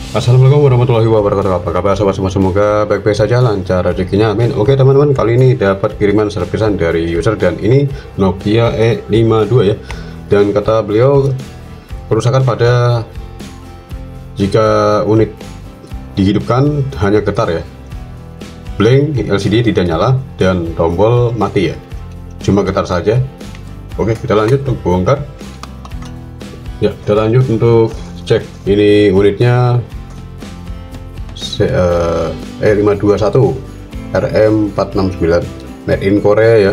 Assalamualaikum warahmatullahi wabarakatuh. Apa kabar sobat semua? Semoga baik-baik saja, lancar rezekinya, amin. Oke teman-teman, kali ini dapat kiriman servisan dari user dan ini Nokia E52 ya. Dan kata beliau kerusakan pada jika unit dihidupkan hanya getar ya, blank, LCD tidak nyala dan tombol mati ya, cuma getar saja. Oke, kita lanjut untuk bongkar ya. Kita lanjut untuk cek ini unitnya E521 RM469 made in Korea ya.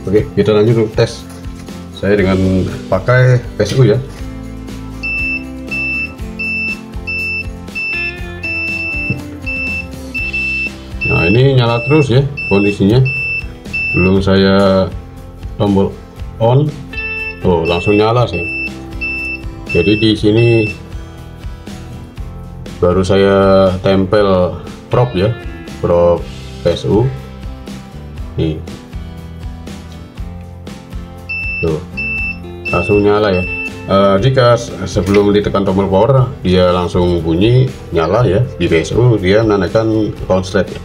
Oke, kita lanjut untuk tes saya dengan pakai PSU ya. Nah, ini nyala terus ya kondisinya, belum saya tombol on, tuh langsung nyala sih. Jadi di sini baru saya tempel prop ya, prop PSU nih, tuh langsung nyala ya. Jika sebelum ditekan tombol power dia langsung bunyi nyala ya, di PSU dia menandakan konslet ya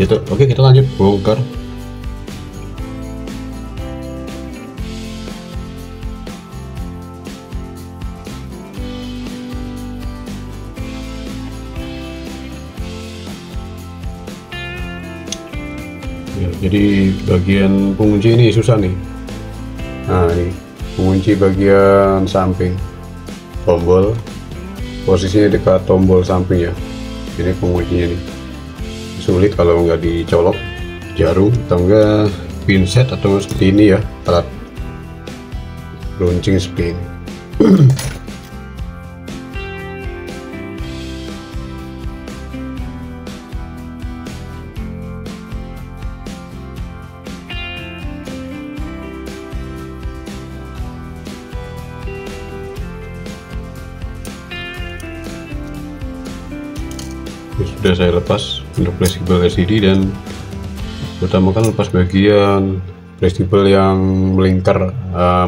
gitu. Oke, kita lanjut bongkar. Ya, jadi bagian pengunci ini susah nih. Nah, ini pengunci bagian samping tombol, posisinya dekat tombol samping ya. Ini penguncinya nih, sulit kalau nggak dicolok jarum atau enggak pinset atau seperti ini ya, alat runcing seperti ini. Sudah saya lepas untuk fleksibel LCD dan utamakan lepas bagian fleksibel yang melingkar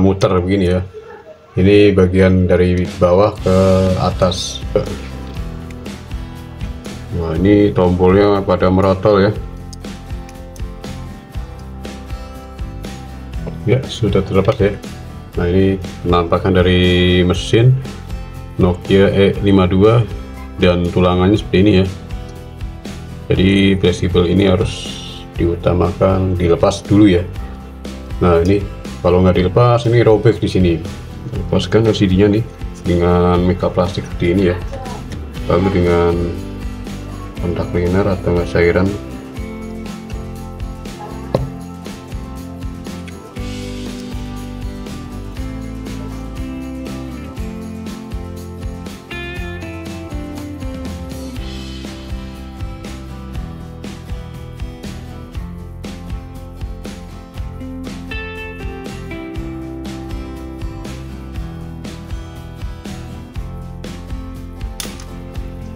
muter begini ya. Ini bagian dari bawah ke atas. Nah, ini tombolnya pada merotol ya. Ya, sudah terlepas ya. Nah, ini penampakan dari mesin Nokia E52 dan tulangannya seperti ini ya. Jadi fleksibel ini harus diutamakan dilepas dulu ya. Nah, ini kalau nggak dilepas ini robek di sini. Lepaskan LCD-nya nih dengan mika plastik seperti ini ya, lalu dengan kontak cleaner atau nggak cairan.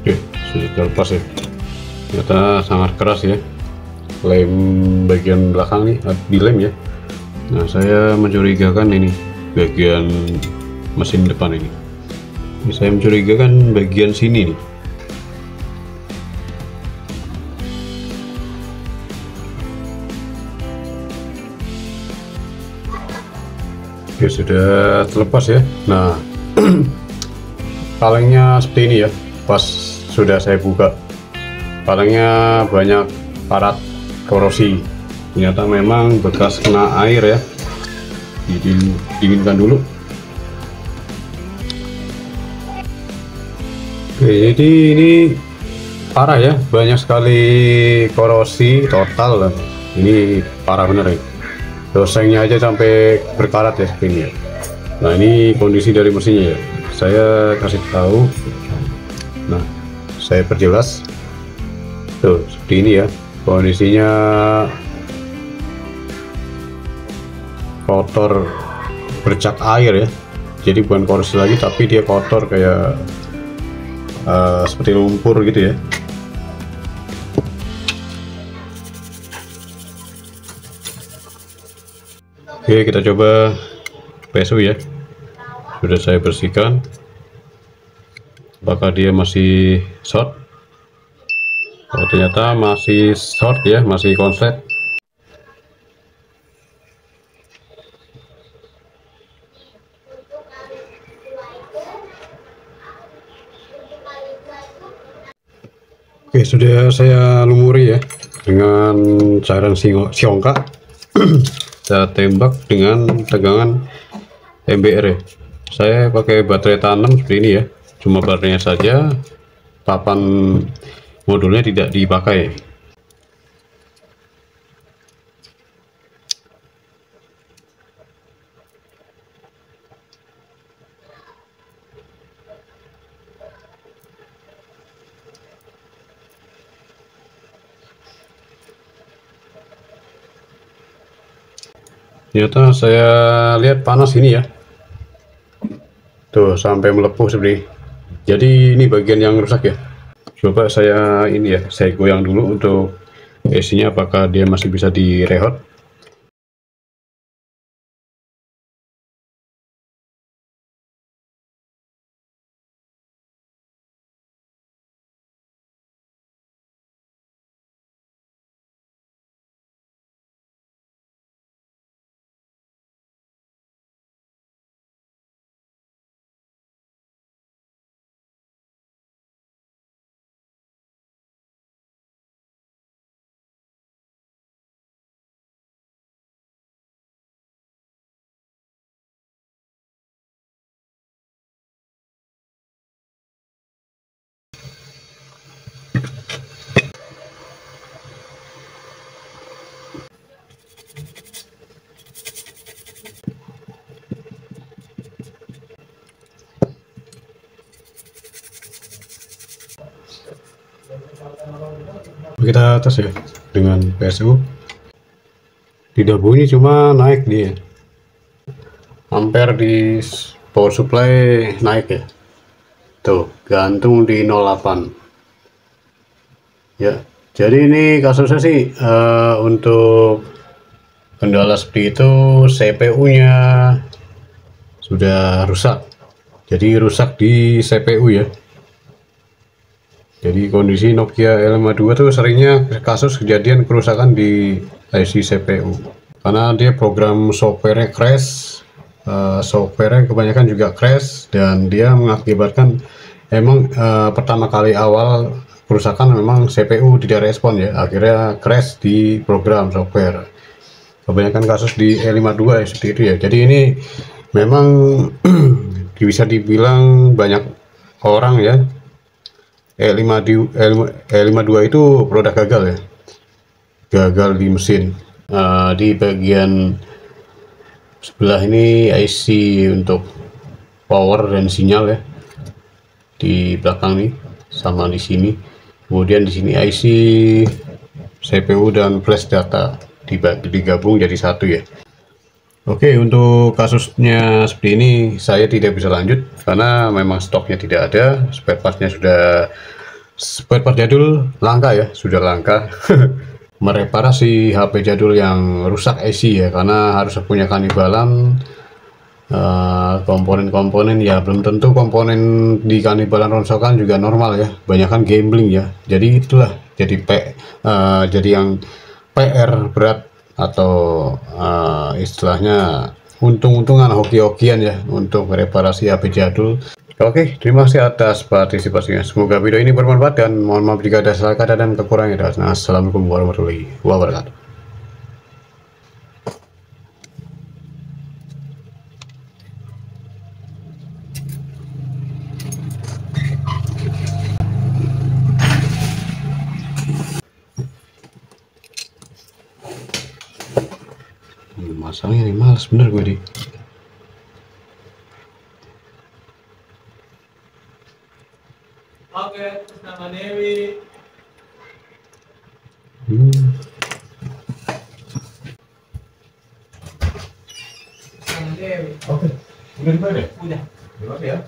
Oke, sudah terlepas ya. Ternyata sangat keras ya, lem bagian belakang nih dilem ya. Nah, saya mencurigakan ini bagian mesin depan ini. Saya mencurigakan bagian sini nih. Oke, sudah terlepas ya. Nah, kalengnya seperti ini ya. Pas sudah saya buka, kalengnya banyak parat korosi. Ternyata memang bekas kena air ya. Dinginkan dulu. Oke, jadi ini parah ya, banyak sekali korosi total. Ini parah bener ya. Dosengnya aja sampai berkarat ya seperti ini ya. Nah, ini kondisi dari mesinnya ya. Saya kasih tahu. Nah, saya perjelas. Tuh, seperti ini ya. Kondisinya kotor, bercak air ya. Jadi bukan korosi lagi, tapi dia kotor kayak seperti lumpur gitu ya. Oke, kita coba PSU ya. Sudah saya bersihkan. apakah dia masih short. Oh, ternyata masih short ya, masih konslet. Oke, sudah saya lumuri ya dengan cairan siongka. Saya tembak dengan tegangan MBR ya. Saya pakai baterai tanam seperti ini ya, cuma baterainya saja, papan modulnya tidak dipakai. Ternyata saya lihat panas ini ya, tuh sampai melepuh seperti ini. Jadi ini bagian yang rusak ya. Coba saya ini ya, saya goyang dulu untuk AC-nya apakah dia masih bisa direhot. Kita tes ya dengan PSU. Tidak bunyi, cuma naik dia. Ampere di power supply naik ya. Tuh, gantung di 08. Ya, jadi ini kasusnya sih untuk kendala seperti itu CPU-nya sudah rusak. Jadi rusak di CPU ya. Jadi kondisi Nokia L52 tuh seringnya kasus kejadian kerusakan di IC CPU karena dia program software crash, software kebanyakan juga crash, dan dia mengakibatkan emang pertama kali awal kerusakan memang CPU tidak respon ya, akhirnya crash di program software. Kebanyakan kasus di L52 ya, seperti itu ya. Jadi ini memang bisa dibilang banyak orang ya, E52 itu produk gagal ya, gagal di mesin. Di bagian sebelah ini IC untuk power dan sinyal ya, di belakang nih sama di sini. Kemudian di sini IC CPU dan flash data digabung jadi satu ya. Oke, untuk kasusnya seperti ini saya tidak bisa lanjut karena memang stoknya tidak ada, spare part jadul langka ya, sudah langka. Mereparasi HP jadul yang rusak IC ya, karena harus punya kanibalan komponen-komponen ya, belum tentu komponen di kanibalan rongsokan juga normal ya, banyakan gambling ya. Jadi itulah jadi yang PR berat atau istilahnya untung-untungan, hoki-hokian ya untuk mereparasi HP jadul. Oke, terima kasih atas partisipasinya. Semoga video ini bermanfaat dan mohon maaf jika ada salah kata dan kekurangan. Assalamualaikum warahmatullahi wabarakatuh. Masangnya nih males bener gue di. Oke, terus nama Dewi. Nama Dewi. Oke, udah dibayar ya? Udah. Terima kasih ya.